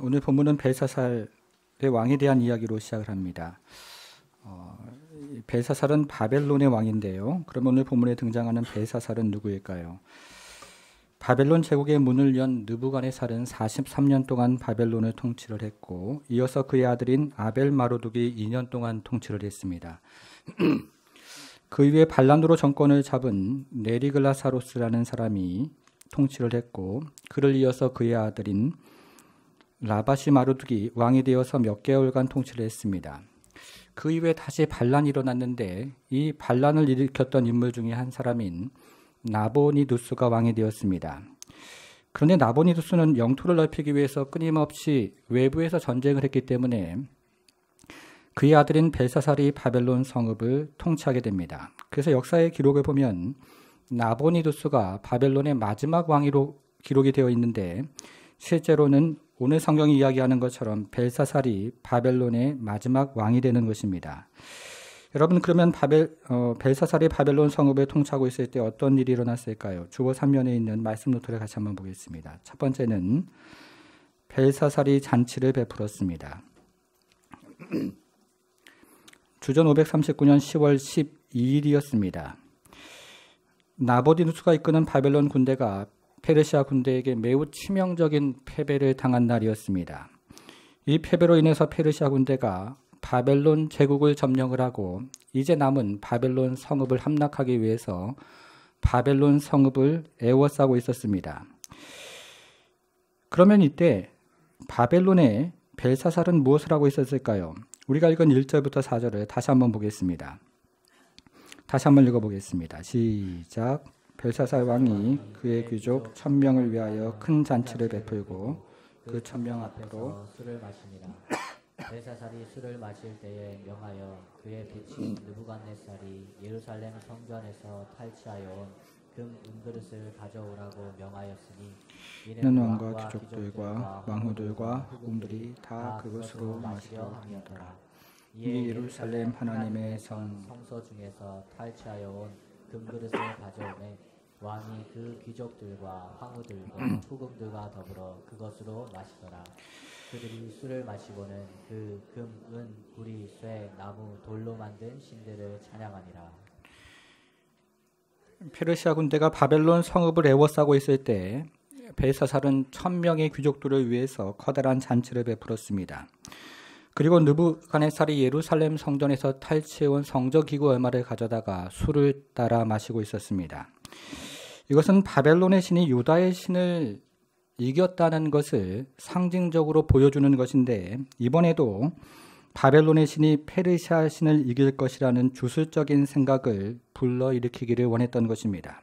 오늘 본문은 벨사살의 왕에 대한 이야기로 시작을 합니다. 벨사살은 바벨론의 왕인데요. 그럼 오늘 본문에 등장하는 벨사살은 누구일까요? 바벨론 제국의 문을 연 느부갓네살은 43년 동안 바벨론을 통치를 했고, 이어서 그의 아들인 아벨 마르둑이 2년 동안 통치를 했습니다. 그 이후에 반란으로 정권을 잡은 네리글라사로스라는 사람이 통치를 했고, 그를 이어서 그의 아들인 라바시 마르둑이 왕이 되어서 몇 개월간 통치를 했습니다. 그 이후에 다시 반란이 일어났는데, 이 반란을 일으켰던 인물 중에 한 사람인 나보니두스가 왕이 되었습니다. 그런데 나보니두스는 영토를 넓히기 위해서 끊임없이 외부에서 전쟁을 했기 때문에 그의 아들인 벨사살이 바벨론 성읍을 통치하게 됩니다. 그래서 역사의 기록을 보면 나보니두스가 바벨론의 마지막 왕으로 기록이 되어 있는데, 실제로는 오늘 성경이 이야기하는 것처럼 벨사살이 바벨론의 마지막 왕이 되는 것입니다. 여러분, 그러면 벨사살이 바벨론 성읍을 통치하고 있을 때 어떤 일이 일어났을까요? 주보 3면에 있는 말씀 노트를 같이 한번 보겠습니다. 첫 번째는 벨사살이 잔치를 베풀었습니다. 주전 539년 10월 12일이었습니다. 나보니두스가 이끄는 바벨론 군대가 페르시아 군대에게 매우 치명적인 패배를 당한 날이었습니다. 이 패배로 인해서 페르시아 군대가 바벨론 제국을 점령을 하고 이제 남은 바벨론 성읍을 함락하기 위해서 바벨론 성읍을 에워싸고 있었습니다. 그러면 이때 바벨론의 벨사살은 무엇을 하고 있었을까요? 우리가 읽은 1절부터 4절을 다시 한번 보겠습니다. 다시 한번 읽어보겠습니다. 시작. 벨사살 왕이 그의 귀족 1000명을 위하여 큰 잔치를 베풀고 그 1000명 앞으로 술을 마십니다. 벨사살이 술을 마실 때에 명하여 그의 빛인 느부갓네살이 예루살렘 성전에서 탈취하여 온 금 은그릇을 가져오라고 명하였으니 이는 왕과 귀족들과 왕후들과 후궁들이 다 그것으로 마시려 함이었더라. 이 예루살렘 하나님의 성서 중에서 탈취하여 온 금그릇을 가져오매 왕이 그 귀족들과 황후들과 후궁들과 더불어 그것으로 마시더라. 그들이 술을 마시고는 그 금, 은, 구리, 쇠, 나무, 돌로 만든 신들을 찬양하니라. 페르시아 군대가 바벨론 성읍을 에워싸고 있을 때 벨사살은 1000명의 귀족들을 위해서 커다란 잔치를 베풀었습니다. 그리고 느부갓네살이 예루살렘 성전에서 탈취해온 성전기구 얼마를 가져다가 술을 따라 마시고 있었습니다. 이것은 바벨론의 신이 유다의 신을 이겼다는 것을 상징적으로 보여주는 것인데, 이번에도 바벨론의 신이 페르시아 신을 이길 것이라는 주술적인 생각을 불러일으키기를 원했던 것입니다.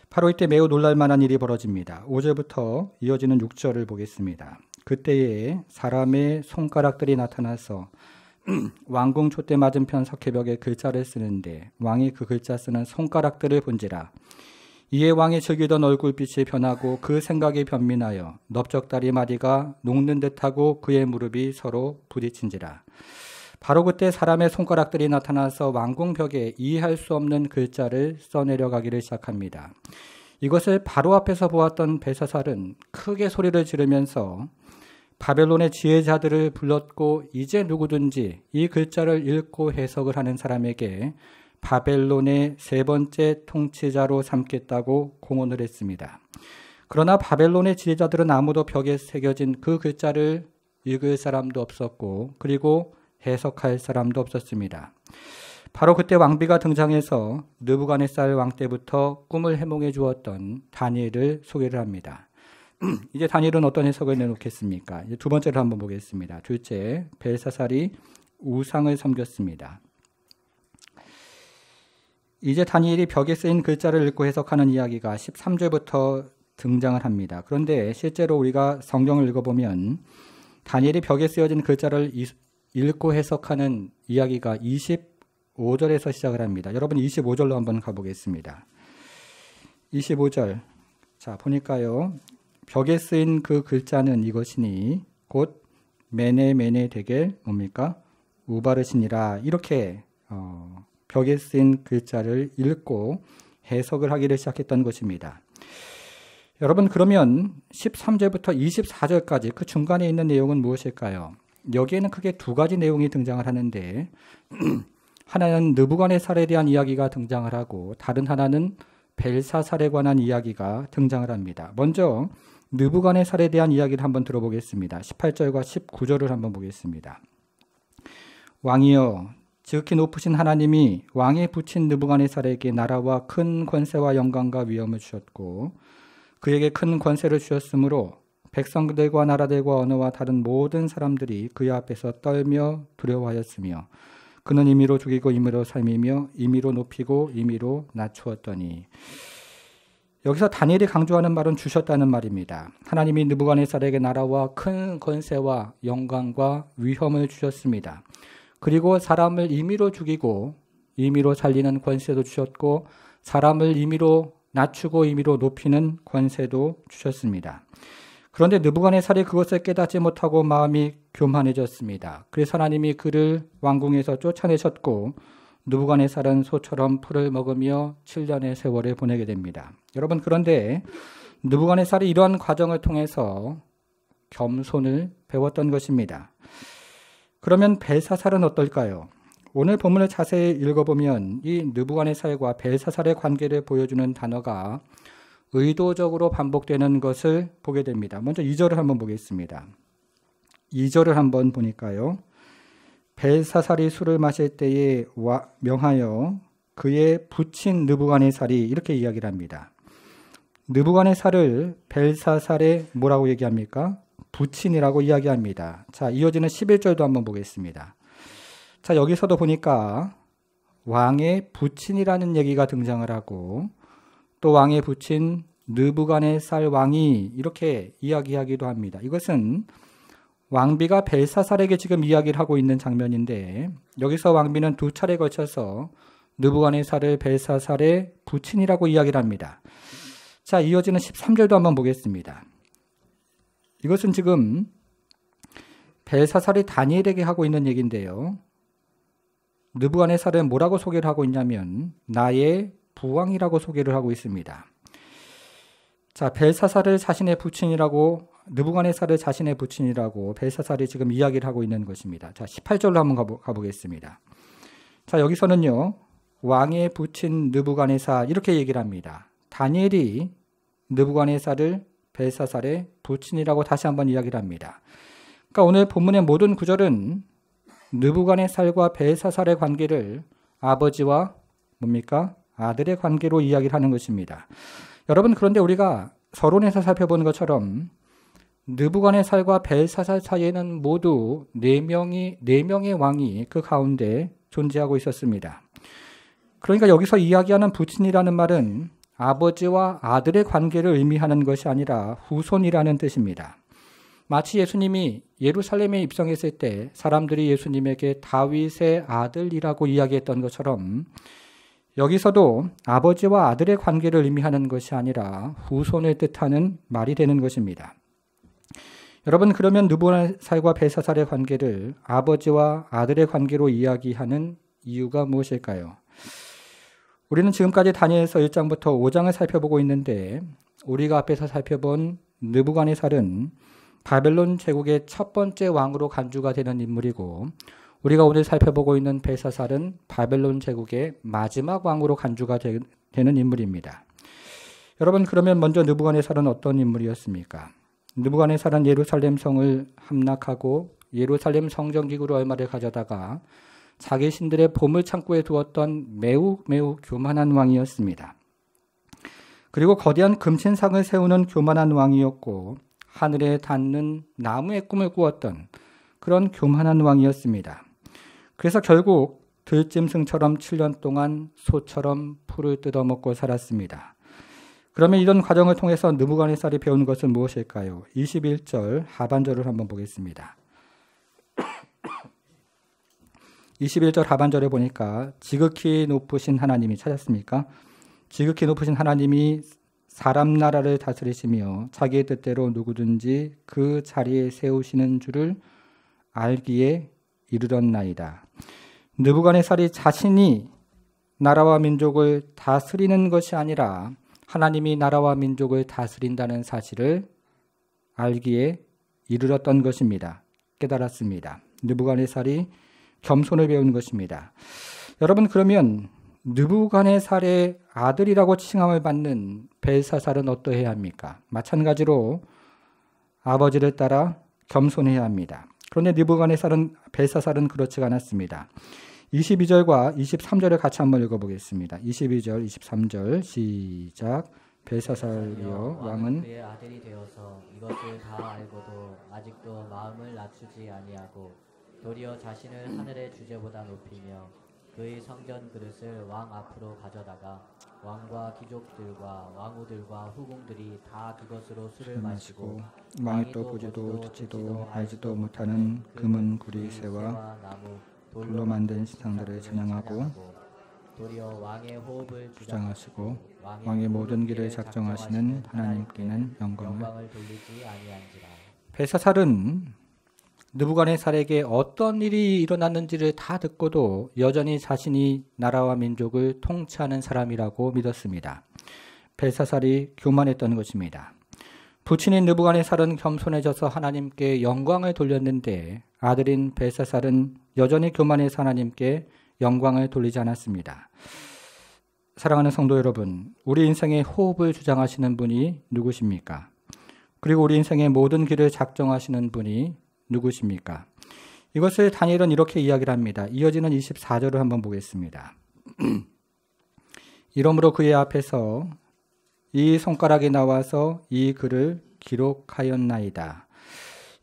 바로 이때 매우 놀랄만한 일이 벌어집니다. 5절부터 이어지는 6절을 보겠습니다. 그때에 사람의 손가락들이 나타나서 왕궁 촛대 맞은편 석회벽에 글자를 쓰는데 왕이 그 글자 쓰는 손가락들을 본지라. 이에 왕이 즐기던 얼굴빛이 변하고 그 생각이 변민하여 넓적다리 마디가 녹는 듯하고 그의 무릎이 서로 부딪힌지라. 바로 그때 사람의 손가락들이 나타나서 왕궁 벽에 이해할 수 없는 글자를 써내려가기를 시작합니다. 이것을 바로 앞에서 보았던 벨사살은 크게 소리를 지르면서 바벨론의 지혜자들을 불렀고 이제 누구든지 이 글자를 읽고 해석을 하는 사람에게 바벨론의 세 번째 통치자로 삼겠다고 공언을 했습니다. 그러나 바벨론의 지혜자들은 아무도 벽에 새겨진 그 글자를 읽을 사람도 없었고 그리고 해석할 사람도 없었습니다. 바로 그때 왕비가 등장해서 느부갓네살 왕 때부터 꿈을 해몽해 주었던 다니엘을 소개를 합니다. 이제 다니엘은 어떤 해석을 내놓겠습니까? 이제 두 번째를 한번 보겠습니다. 둘째, 벨사살이 우상을 섬겼습니다. 이제 다니엘이 벽에 쓰인 글자를 읽고 해석하는 이야기가 13절부터 등장을 합니다. 그런데 실제로 우리가 성경을 읽어보면 다니엘이 벽에 쓰여진 글자를 읽고 해석하는 이야기가 25절에서 시작을 합니다. 여러분 25절로 한번 가보겠습니다. 25절. 자, 보니까요. 벽에 쓰인 그 글자는 이것이니 곧 메네 데겔 뭡니까? 우바르시니라. 이렇게 벽에 쓰인 글자를 읽고 해석을 하기를 시작했던 것입니다. 여러분, 그러면 13절부터 24절까지 그 중간에 있는 내용은 무엇일까요? 여기에는 크게 두 가지 내용이 등장을 하는데 하나는 느부갓네살에 대한 이야기가 등장을 하고 다른 하나는 벨사살에 관한 이야기가 등장을 합니다. 먼저 느부갓네살에 대한 이야기를 한번 들어보겠습니다. 18절과 19절을 한번 보겠습니다. 왕이여, 지극히 높으신 하나님이 왕에 붙인 느부갓네살에게 나라와 큰 권세와 영광과 위엄을 주셨고 그에게 큰 권세를 주셨으므로 백성들과 나라들과 언어와 다른 모든 사람들이 그의 앞에서 떨며 두려워하였으며 그는 임의로 죽이고 임의로 살미며 임의로 높이고 임의로 낮추었더니. 여기서 다니엘이 강조하는 말은 주셨다는 말입니다. 하나님이 느부갓네살에게 나라와 큰 권세와 영광과 위엄을 주셨습니다. 그리고 사람을 임의로 죽이고 임의로 살리는 권세도 주셨고 사람을 임의로 낮추고 임의로 높이는 권세도 주셨습니다. 그런데 느부갓네살이 그것을 깨닫지 못하고 마음이 교만해졌습니다. 그래서 하나님이 그를 왕궁에서 쫓아내셨고 느부갓네살은 소처럼 풀을 먹으며 7년의 세월을 보내게 됩니다. 여러분, 그런데 느부갓네살이 이러한 과정을 통해서 겸손을 배웠던 것입니다. 그러면 벨사살은 어떨까요? 오늘 본문을 자세히 읽어보면 이 느부갓네살과 벨사살의 관계를 보여주는 단어가 의도적으로 반복되는 것을 보게 됩니다. 먼저 2절을 한번 보겠습니다. 2절을 한번 보니까요. 벨사살이 술을 마실 때에 명하여 그의 붙인 느부갓네살이 이렇게 이야기를 합니다. 느부갓네살을 벨사살에 뭐라고 얘기합니까? 부친이라고 이야기합니다. 자, 이어지는 11절도 한번 보겠습니다. 자, 여기서도 보니까 왕의 부친이라는 얘기가 등장을 하고 또 왕의 부친 느부갓네살 왕이 이렇게 이야기하기도 합니다. 이것은 왕비가 벨사살에게 지금 이야기를 하고 있는 장면인데 여기서 왕비는 두 차례 걸쳐서 느부갓네살을 벨사살의 부친이라고 이야기를 합니다. 자, 이어지는 13절도 한번 보겠습니다. 이것은 지금 벨사살이 다니엘에게 하고 있는 얘기인데요. 느부갓네살은 뭐라고 소개를 하고 있냐면 나의 부왕이라고 소개를 하고 있습니다. 자, 벨사살을 자신의 부친이라고, 느부갓네살을 자신의 부친이라고 벨사살이 지금 이야기를 하고 있는 것입니다. 자, 18절로 한번 가보겠습니다. 자, 여기서는요, 왕의 부친 느부갓네살 이렇게 얘기를 합니다. 다니엘이 느부갓네살을 벨사살의 부친이라고 다시 한번 이야기를 합니다. 그러니까 오늘 본문의 모든 구절은 느부갓네살과 벨사살의 관계를 아버지와 뭡니까? 아들의 관계로 이야기를 하는 것입니다. 여러분, 그런데 우리가 서론에서 살펴본 것처럼 느부갓네살과 벨사살 사이에는 모두 4명의 왕이 그 가운데 존재하고 있었습니다. 그러니까 여기서 이야기하는 부친이라는 말은 아버지와 아들의 관계를 의미하는 것이 아니라 후손이라는 뜻입니다. 마치 예수님이 예루살렘에 입성했을 때 사람들이 예수님에게 다윗의 아들이라고 이야기했던 것처럼 여기서도 아버지와 아들의 관계를 의미하는 것이 아니라 후손을 뜻하는 말이 되는 것입니다. 여러분, 그러면 느부갓네살과 벨사살의 관계를 아버지와 아들의 관계로 이야기하는 이유가 무엇일까요? 우리는 지금까지 다니엘서 1장부터 5장을 살펴보고 있는데 우리가 앞에서 살펴본 느부갓네살은 바벨론 제국의 첫 번째 왕으로 간주가 되는 인물이고 우리가 오늘 살펴보고 있는 벨사살은 바벨론 제국의 마지막 왕으로 간주가 되는 인물입니다. 여러분, 그러면 먼저 느부갓네살은 어떤 인물이었습니까? 느부갓네살은 예루살렘 성을 함락하고 예루살렘 성전기구로 얼마를 가져다가 자기 신들의 보물창고에 두었던 매우 교만한 왕이었습니다. 그리고 거대한 금신상을 세우는 교만한 왕이었고 하늘에 닿는 나무의 꿈을 꾸었던 그런 교만한 왕이었습니다. 그래서 결국 들짐승처럼 7년 동안 소처럼 풀을 뜯어먹고 살았습니다. 그러면 이런 과정을 통해서 느부갓네살이 배운 것은 무엇일까요? 21절 하반절을 한번 보겠습니다. 21절 하반절에 보니까 지극히 높으신 하나님이, 찾았습니까? 지극히 높으신 하나님이 사람 나라를 다스리시며 자기의 뜻대로 누구든지 그 자리에 세우시는 줄을 알기에 이르렀나이다. 느부갓네살이 자신이 나라와 민족을 다스리는 것이 아니라 하나님이 나라와 민족을 다스린다는 사실을 알기에 이르렀던 것입니다. 깨달았습니다. 느부갓네살이 겸손을 배운 것입니다. 여러분, 그러면 느부갓네살의 아들이라고 칭함을 받는 벨사살은 어떠해야 합니까? 마찬가지로 아버지를 따라 겸손해야 합니다. 그런데 느부갓네살은, 벨사살은 그렇지가 않았습니다. 22절과 23절을 같이 한번 읽어보겠습니다. 22절, 23절 시작. 벨사살이여 왕은 그의 아들이 되어서 이것을 다 알고도 아직도 마음을 낮추지 아니하고 도리어 자신을 하늘의 주제보다 높이며 그의 성전 그릇을 왕 앞으로 가져다가 왕과 귀족들과 왕후들과 후궁들이 다 그것으로 술을 마시고 왕이 또 보지도 듣지도 알지도 못하는 금은 구리 새와 나무 돌로 만든 신상들을 찬양하고 도리어 왕의 호흡을 주장하시고 왕의 모든 길을 작정하시는 하나님께는 영광을 돌리지 아니한지라. 벨사살은 느부갓네살에게 어떤 일이 일어났는지를 다 듣고도 여전히 자신이 나라와 민족을 통치하는 사람이라고 믿었습니다. 벨사살이 교만했던 것입니다. 부친인 느부갓네살은 겸손해져서 하나님께 영광을 돌렸는데 아들인 벨사살은 여전히 교만해서 하나님께 영광을 돌리지 않았습니다. 사랑하는 성도 여러분, 우리 인생의 호흡을 주장하시는 분이 누구십니까? 그리고 우리 인생의 모든 길을 작정하시는 분이 누구십니까? 이것을 다니엘은 이렇게 이야기를 합니다. 이어지는 24절을 한번 보겠습니다. 이러므로 그의 앞에서 이 손가락이 나와서 이 글을 기록하였나이다.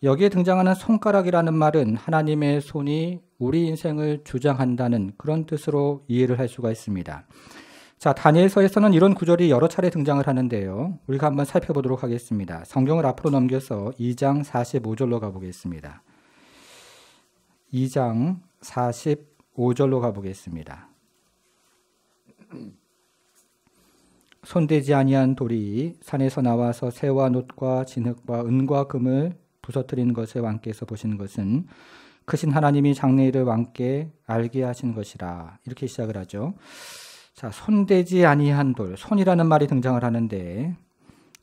여기에 등장하는 손가락이라는 말은 하나님의 손이 우리 인생을 주장한다는 그런 뜻으로 이해를 할 수가 있습니다. 자, 다니엘서에서는 이런 구절이 여러 차례 등장을 하는데요. 우리가 한번 살펴보도록 하겠습니다. 성경을 앞으로 넘겨서 2장 45절로 가보겠습니다. 2장 45절로 가보겠습니다. 손대지 아니한 돌이 산에서 나와서 새와 놋과 진흙과 은과 금을 부서뜨린 것을 왕께서 보신 것은 크신 하나님이 장래일을 왕께 알게 하신 것이라. 이렇게 시작을 하죠. 자, 손대지 아니한 돌, 손이라는 말이 등장을 하는데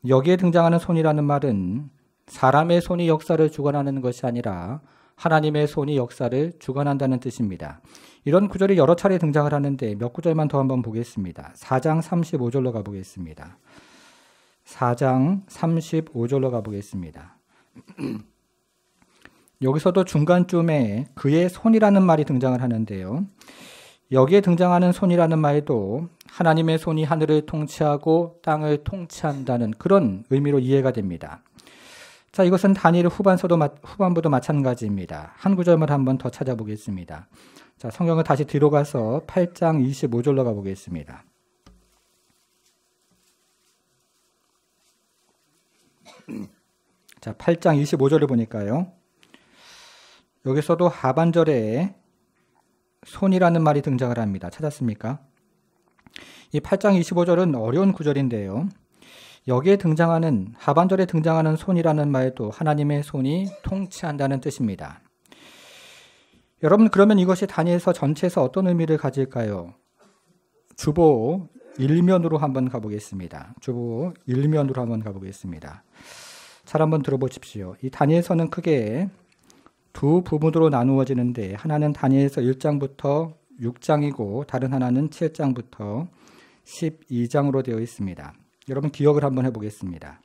여기에 등장하는 손이라는 말은 사람의 손이 역사를 주관하는 것이 아니라 하나님의 손이 역사를 주관한다는 뜻입니다. 이런 구절이 여러 차례 등장을 하는데 몇 구절만 더 한번 보겠습니다. 4장 35절로 가보겠습니다. 4장 35절로 가보겠습니다. 여기서도 중간쯤에 그의 손이라는 말이 등장을 하는데요. 여기에 등장하는 손이라는 말도 하나님의 손이 하늘을 통치하고 땅을 통치한다는 그런 의미로 이해가 됩니다. 자, 이것은 다니엘 후반부도 마찬가지입니다. 한 구절만 한번 더 찾아보겠습니다. 자, 성경을 다시 뒤로 가서 8장 25절로 가보겠습니다. 자, 8장 25절을 보니까요. 여기서도 하반절에 손이라는 말이 등장을 합니다. 찾았습니까? 이 8장 25절은 어려운 구절인데요. 여기에 등장하는 하반절에 등장하는 손이라는 말도 하나님의 손이 통치한다는 뜻입니다. 여러분, 그러면 이것이 다니엘서 전체에서 어떤 의미를 가질까요? 주보 1면으로 한번 가보겠습니다. 주보 1면으로 한번 가보겠습니다. 잘 한번 들어보십시오. 이 다니엘서는 크게 두 부분으로 나누어지는데 하나는 다니엘서 1장부터 6장이고 다른 하나는 7장부터 12장으로 되어 있습니다. 여러분 기억을 한번 해보겠습니다.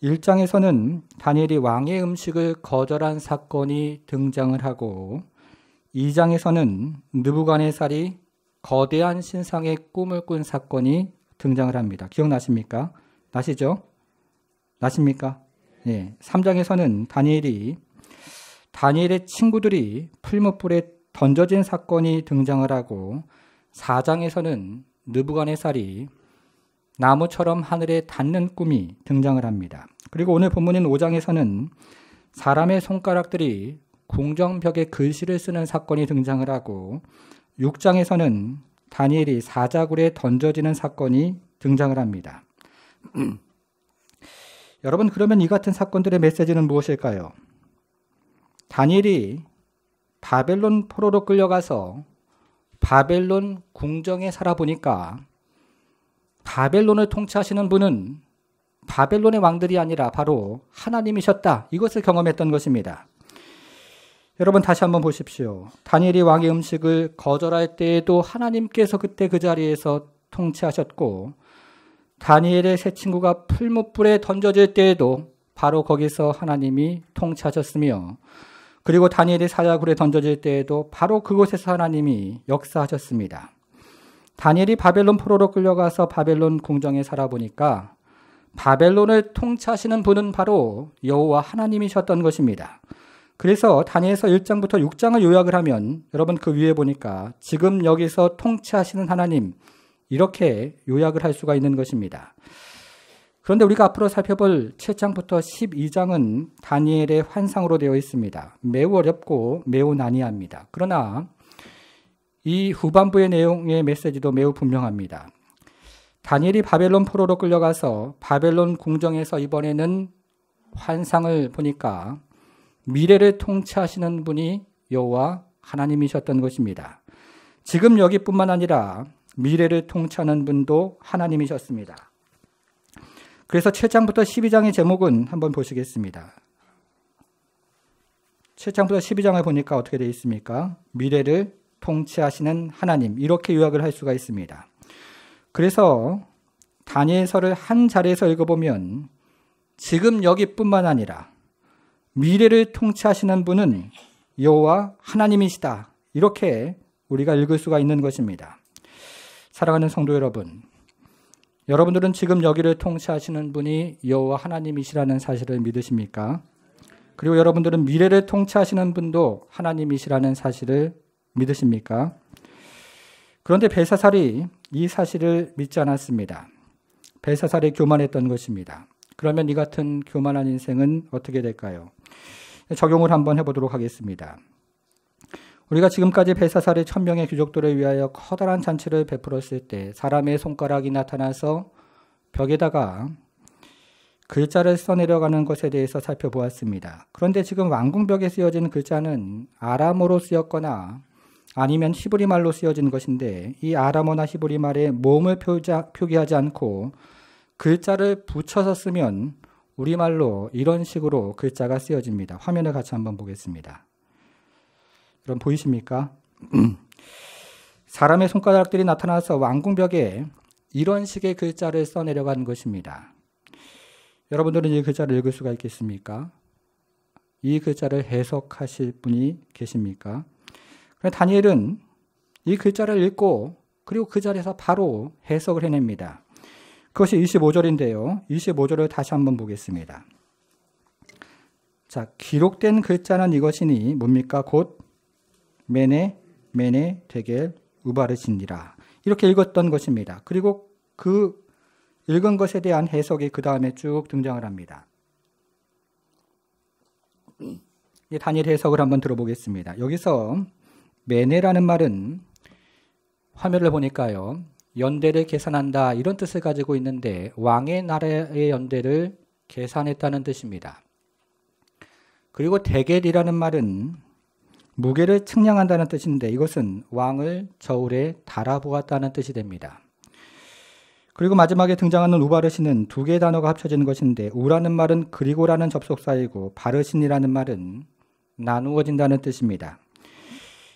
1장에서는 다니엘이 왕의 음식을 거절한 사건이 등장을 하고 2장에서는 느부갓네살이 거대한 신상의 꿈을 꾼 사건이 등장을 합니다. 기억나십니까? 나시죠? 나십니까? 네. 3장에서는 다니엘의 친구들이 풀무불에 던져진 사건이 등장을 하고 4장에서는 느부갓네살이 나무처럼 하늘에 닿는 꿈이 등장을 합니다. 그리고 오늘 본문인 5장에서는 사람의 손가락들이 궁정벽에 글씨를 쓰는 사건이 등장을 하고 6장에서는 다니엘이 사자굴에 던져지는 사건이 등장을 합니다. 여러분, 그러면 이 같은 사건들의 메시지는 무엇일까요? 다니엘이 바벨론 포로로 끌려가서 바벨론 궁정에 살아보니까 바벨론을 통치하시는 분은 바벨론의 왕들이 아니라 바로 하나님이셨다. 이것을 경험했던 것입니다. 여러분 다시 한번 보십시오. 다니엘이 왕의 음식을 거절할 때에도 하나님께서 그때 그 자리에서 통치하셨고, 다니엘의 세 친구가 풀무불에 던져질 때에도 바로 거기서 하나님이 통치하셨으며, 그리고 다니엘이 사자굴에 던져질 때에도 바로 그곳에서 하나님이 역사하셨습니다. 다니엘이 바벨론 포로로 끌려가서 바벨론 궁정에 살아보니까 바벨론을 통치하시는 분은 바로 여호와 하나님이셨던 것입니다. 그래서 다니엘서 1장부터 6장을 요약을 하면 여러분 그 위에 보니까 지금 여기서 통치하시는 하나님, 이렇게 요약을 할 수가 있는 것입니다. 그런데 우리가 앞으로 살펴볼 7장부터 12장은 다니엘의 환상으로 되어 있습니다. 매우 어렵고 매우 난해합니다. 그러나 이 후반부의 내용의 메시지도 매우 분명합니다. 다니엘이 바벨론 포로로 끌려가서 바벨론 궁정에서 이번에는 환상을 보니까 미래를 통치하시는 분이 여호와 하나님이셨던 것입니다. 지금 여기뿐만 아니라 미래를 통치하는 분도 하나님이셨습니다. 그래서 7장부터 12장의 제목은 한번 보시겠습니다. 7장부터 12장을 보니까 어떻게 되어 있습니까? 미래를 통치하시는 하나님, 이렇게 요약을 할 수가 있습니다. 그래서 다니엘서를 한 자리에서 읽어보면 지금 여기뿐만 아니라 미래를 통치하시는 분은 여호와 하나님이시다, 이렇게 우리가 읽을 수가 있는 것입니다. 사랑하는 성도 여러분, 여러분들은 지금 여기를 통치하시는 분이 여호와 하나님이시라는 사실을 믿으십니까? 그리고 여러분들은 미래를 통치하시는 분도 하나님이시라는 사실을 믿으십니까? 그런데 벨사살이 이 사실을 믿지 않았습니다. 벨사살이 교만했던 것입니다. 그러면 이 같은 교만한 인생은 어떻게 될까요? 적용을 한번 해보도록 하겠습니다. 우리가 지금까지 벨사살이 1000명의 귀족들을 위하여 커다란 잔치를 베풀었을 때 사람의 손가락이 나타나서 벽에다가 글자를 써내려가는 것에 대해서 살펴보았습니다. 그런데 지금 왕궁벽에 쓰여진 글자는 아람어로 쓰였거나 아니면 히브리 말로 쓰여진 것인데, 이 아람어나 히브리 말에 모음을 표기하지 않고 글자를 붙여서 쓰면 우리말로 이런 식으로 글자가 쓰여집니다. 화면을 같이 한번 보겠습니다. 여러분 보이십니까? 사람의 손가락들이 나타나서 왕궁벽에 이런 식의 글자를 써내려간 것입니다. 여러분들은 이 글자를 읽을 수가 있겠습니까? 이 글자를 해석하실 분이 계십니까? 다니엘은 이 글자를 읽고 그리고 그 자리에서 바로 해석을 해냅니다. 그것이 25절인데요. 25절을 다시 한번 보겠습니다. 자, 기록된 글자는 이것이니 뭡니까? 곧 메네 데겔 우바르신니라, 이렇게 읽었던 것입니다. 그리고 그 읽은 것에 대한 해석이 그 다음에 쭉 등장을 합니다. 이 다니엘 해석을 한번 들어보겠습니다. 여기서 메네라는 말은 화면을 보니까요, 연대를 계산한다, 이런 뜻을 가지고 있는데 왕의 나라의 연대를 계산했다는 뜻입니다. 그리고 데겔이라는 말은 무게를 측량한다는 뜻인데 이것은 왕을 저울에 달아보았다는 뜻이 됩니다. 그리고 마지막에 등장하는 우바르신은 두 개의 단어가 합쳐지는 것인데, 우라는 말은 그리고라는 접속사이고 바르신이라는 말은 나누어진다는 뜻입니다.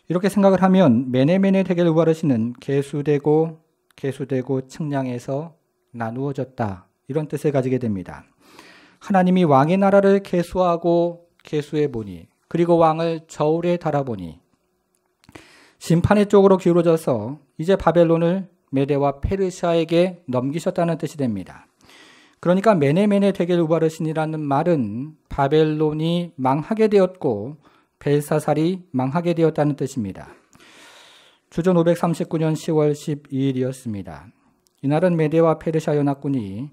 이렇게 생각을 하면 메네 데겔 우바르신은 계수되고 측량해서 나누어졌다, 이런 뜻을 가지게 됩니다. 하나님이 왕의 나라를 계수하고 계수해 보니, 그리고 왕을 저울에 달아보니 심판의 쪽으로 기울어져서 이제 바벨론을 메대와 페르시아에게 넘기셨다는 뜻이 됩니다. 그러니까 메네 데겔 우바르신이라는 말은 바벨론이 망하게 되었고 벨사살이 망하게 되었다는 뜻입니다. 주전 539년 10월 12일이었습니다. 이날은 메대와 페르시아 연합군이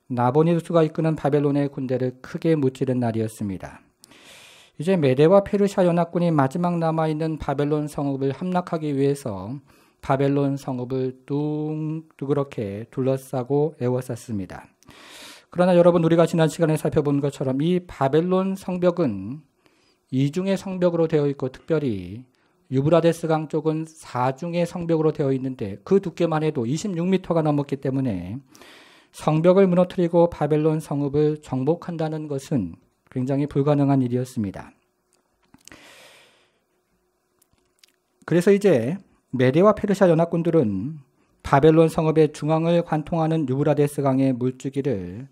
나보니두스가 이끄는 바벨론의 군대를 크게 무찌른 날이었습니다. 이제 메대와 페르시아 연합군이 마지막 남아있는 바벨론 성읍을 함락하기 위해서 바벨론 성읍을 둥그렇게 둘러싸고 에워쌌습니다. 그러나 여러분, 우리가 지난 시간에 살펴본 것처럼 이 바벨론 성벽은 이중의 성벽으로 되어 있고 특별히 유브라데스 강 쪽은 4중의 성벽으로 되어 있는데 그 두께만 해도 26m가 넘었기 때문에 성벽을 무너뜨리고 바벨론 성읍을 정복한다는 것은 굉장히 불가능한 일이었습니다. 그래서 이제 메대와 페르시아 연합군들은 바벨론 성읍의 중앙을 관통하는 유브라데스 강의 물줄기를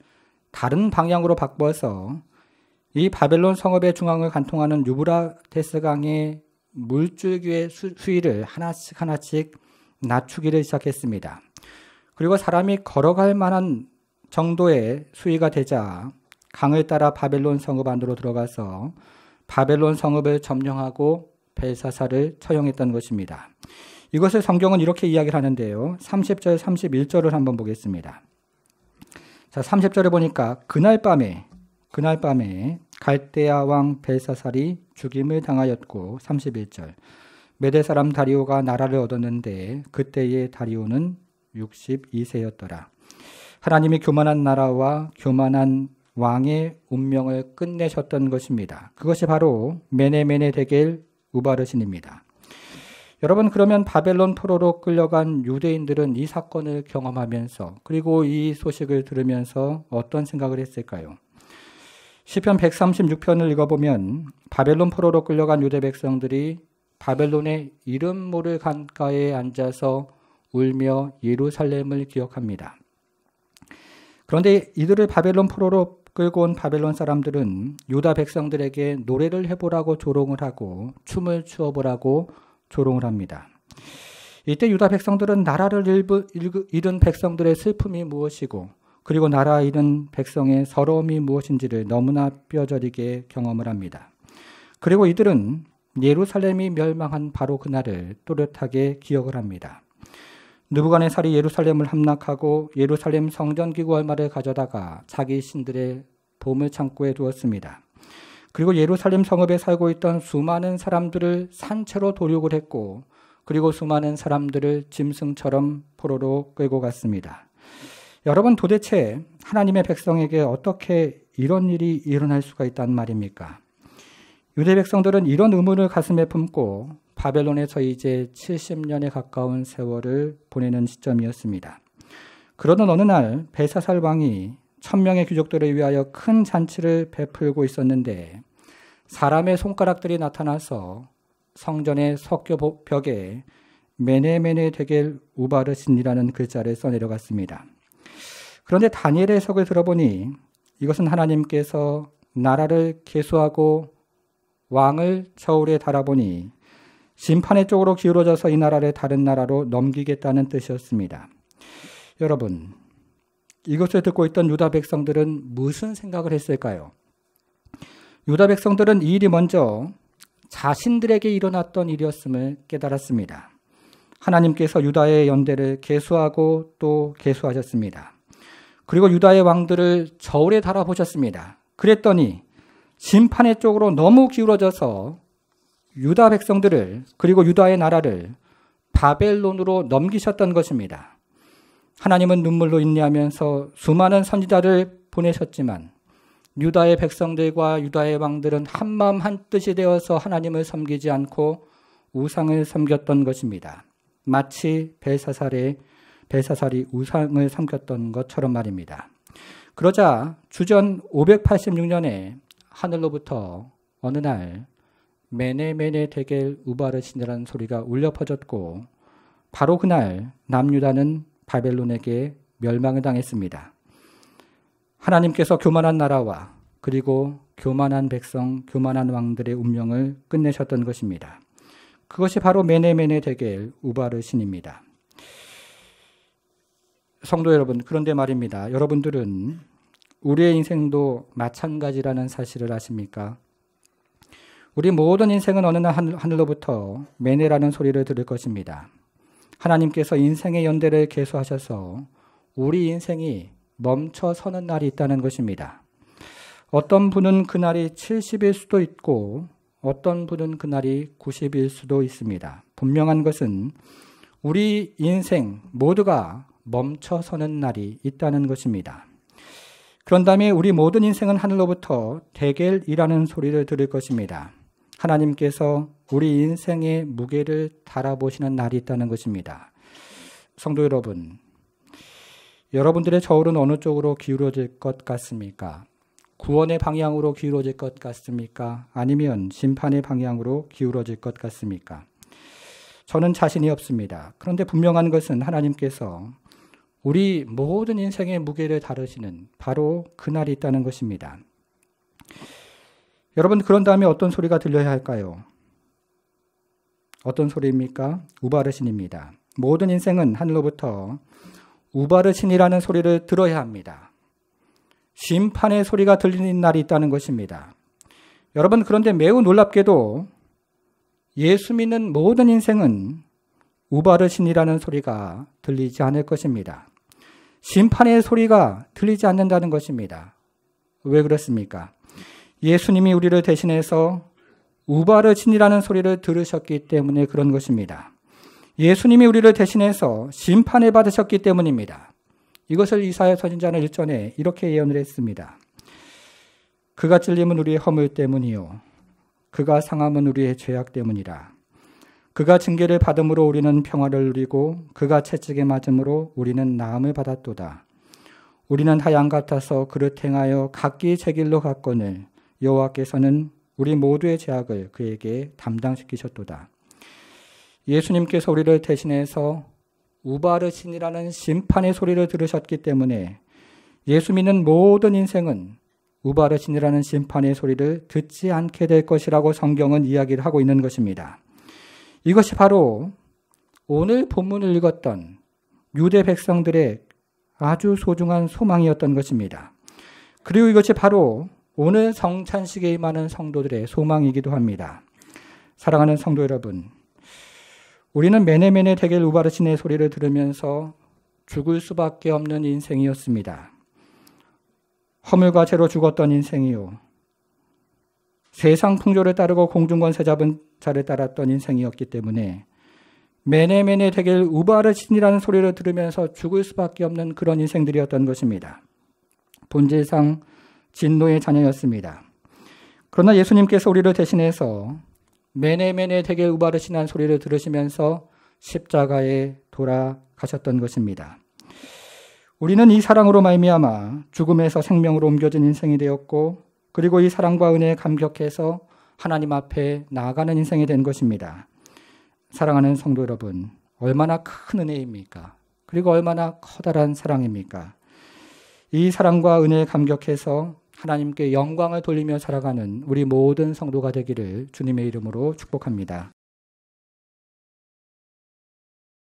다른 방향으로 바꿔서 이 바벨론 성읍의 중앙을 관통하는 유브라데스 강의 물줄기의 수위를 하나씩 낮추기를 시작했습니다. 그리고 사람이 걸어갈 만한 정도의 수위가 되자 강을 따라 바벨론 성읍 안으로 들어가서 바벨론 성읍을 점령하고 벨사살을 처형했던 것입니다. 이것을 성경은 이렇게 이야기를 하는데요. 30절, 31절을 한번 보겠습니다. 자, 30절에 보니까 그날 밤에 갈대아 왕 벨사살이 죽임을 당하였고 31절 메대 사람 다리오가 나라를 얻었는데 그때의 다리오는 62세였더라. 하나님이 교만한 나라와 교만한 왕의 운명을 끝내셨던 것입니다. 그것이 바로 메네메네 데겔 우바르신입니다. 여러분, 그러면 바벨론 포로로 끌려간 유대인들은 이 사건을 경험하면서 그리고 이 소식을 들으면서 어떤 생각을 했을까요? 시편 136편을 읽어보면 바벨론 포로로 끌려간 유대 백성들이 바벨론의 이름 모를 강가에 앉아서 울며 예루살렘을 기억합니다. 그런데 이들을 바벨론 포로로 끌고 온 바벨론 사람들은 유다 백성들에게 노래를 해보라고 조롱을 하고 춤을 추어보라고 조롱을 합니다. 이때 유다 백성들은 나라를 잃은 백성들의 슬픔이 무엇이고 그리고 나라 잃은 백성의 서러움이 무엇인지를 너무나 뼈저리게 경험을 합니다. 그리고 이들은 예루살렘이 멸망한 바로 그날을 또렷하게 기억을 합니다. 느부갓네살이 예루살렘을 함락하고 예루살렘 성전기구 얼마를 가져다가 자기 신들의 보물창고에 두었습니다. 그리고 예루살렘 성읍에 살고 있던 수많은 사람들을 산채로 도륙을 했고 그리고 수많은 사람들을 짐승처럼 포로로 끌고 갔습니다. 여러분, 도대체 하나님의 백성에게 어떻게 이런 일이 일어날 수가 있단 말입니까? 유대 백성들은 이런 의문을 가슴에 품고 바벨론에서 이제 70년에 가까운 세월을 보내는 시점이었습니다. 그러던 어느 날 벨사살 왕이 1000명의 귀족들을 위하여 큰 잔치를 베풀고 있었는데 사람의 손가락들이 나타나서 성전의 석교벽에 메네메네 데겔 우바르신이라는 글자를 써내려갔습니다. 그런데 다니엘의 해석을 들어보니 이것은 하나님께서 나라를 계수하고 왕을 저울에 달아보니 심판의 쪽으로 기울어져서 이 나라를 다른 나라로 넘기겠다는 뜻이었습니다. 여러분, 이것을 듣고 있던 유다 백성들은 무슨 생각을 했을까요? 유다 백성들은 이 일이 먼저 자신들에게 일어났던 일이었음을 깨달았습니다. 하나님께서 유다의 연대를 계수하고 또 계수하셨습니다. 그리고 유다의 왕들을 저울에 달아보셨습니다. 그랬더니 심판의 쪽으로 너무 기울어져서 유다 백성들을 그리고 유다의 나라를 바벨론으로 넘기셨던 것입니다. 하나님은 눈물로 인내하면서 수많은 선지자를 보내셨지만 유다의 백성들과 유다의 왕들은 한마음 한뜻이 되어서 하나님을 섬기지 않고 우상을 섬겼던 것입니다. 마치 벨사살이 우상을 섬겼던 것처럼 말입니다. 그러자 주전 586년에 하늘로부터 어느 날 메네메네 데겔 우바르신이라는 소리가 울려 퍼졌고 바로 그날 남유다는 바벨론에게 멸망을 당했습니다. 하나님께서 교만한 나라와 그리고 교만한 백성, 교만한 왕들의 운명을 끝내셨던 것입니다. 그것이 바로 메네메네 데겔 우바르신입니다. 성도 여러분, 그런데 말입니다. 여러분들은 우리의 인생도 마찬가지라는 사실을 아십니까? 우리 모든 인생은 어느 날 하늘로부터 메네라는 소리를 들을 것입니다. 하나님께서 인생의 연대를 계수하셔서 우리 인생이 멈춰서는 날이 있다는 것입니다. 어떤 분은 그날이 70일 수도 있고 어떤 분은 그날이 90일 수도 있습니다. 분명한 것은 우리 인생 모두가 멈춰서는 날이 있다는 것입니다. 그런 다음에 우리 모든 인생은 하늘로부터 데겔이라는 소리를 들을 것입니다. 하나님께서 우리 인생의 무게를 달아보시는 날이 있다는 것입니다. 성도 여러분, 여러분들의 저울은 어느 쪽으로 기울어질 것 같습니까? 구원의 방향으로 기울어질 것 같습니까? 아니면 심판의 방향으로 기울어질 것 같습니까? 저는 자신이 없습니다. 그런데 분명한 것은 하나님께서 우리 모든 인생의 무게를 다루시는 바로 그날이 있다는 것입니다. 여러분, 그런 다음에 어떤 소리가 들려야 할까요? 어떤 소리입니까? 우바르신입니다. 모든 인생은 하늘로부터 우바르신이라는 소리를 들어야 합니다. 심판의 소리가 들리는 날이 있다는 것입니다. 여러분, 그런데 매우 놀랍게도 예수 믿는 모든 인생은 우바르신이라는 소리가 들리지 않을 것입니다. 심판의 소리가 들리지 않는다는 것입니다. 왜 그렇습니까? 예수님이 우리를 대신해서 우바르신이라는 소리를 들으셨기 때문에 그런 것입니다. 예수님이 우리를 대신해서 심판을 받으셨기 때문입니다. 이것을 이사야 선지자는 1전에 이렇게 예언을 했습니다. 그가 찔림은 우리의 허물 때문이요 그가 상함은 우리의 죄악 때문이라. 그가 징계를 받음으로 우리는 평화를 누리고 그가 채찍에 맞음으로 우리는 나음을 받았도다. 우리는 하양 같아서 그릇 행하여 각기 제 길로 갔거늘 여호와께서는 우리 모두의 죄악을 그에게 담당시키셨도다. 예수님께서 우리를 대신해서 우바르신이라는 심판의 소리를 들으셨기 때문에 예수 믿는 모든 인생은 우바르신이라는 심판의 소리를 듣지 않게 될 것이라고 성경은 이야기를 하고 있는 것입니다. 이것이 바로 오늘 본문을 읽었던 유대 백성들의 아주 소중한 소망이었던 것입니다. 그리고 이것이 바로 오늘 성찬식에 임하는 성도들의 소망이기도 합니다. 사랑하는 성도 여러분, 우리는 메네메네 데겔 우바르신의 소리를 들으면서 죽을 수밖에 없는 인생이었습니다. 허물과 죄로 죽었던 인생이요. 세상 풍조를 따르고 공중권세 잡은 자를 따랐던 인생이었기 때문에 메네메네 데겔 우바르신이라는 소리를 들으면서 죽을 수밖에 없는 그런 인생들이었던 것입니다. 본질상 진노의 자녀였습니다. 그러나 예수님께서 우리를 대신해서 메네메네 데겔 우바르신이라는 소리를 들으시면서 십자가에 돌아가셨던 것입니다. 우리는 이 사랑으로 말미암아 죽음에서 생명으로 옮겨진 인생이 되었고 그리고 이 사랑과 은혜에 감격해서 하나님 앞에 나아가는 인생이 된 것입니다. 사랑하는 성도 여러분, 얼마나 큰 은혜입니까? 그리고 얼마나 커다란 사랑입니까? 이 사랑과 은혜에 감격해서 하나님께 영광을 돌리며 살아가는 우리 모든 성도가 되기를 주님의 이름으로 축복합니다.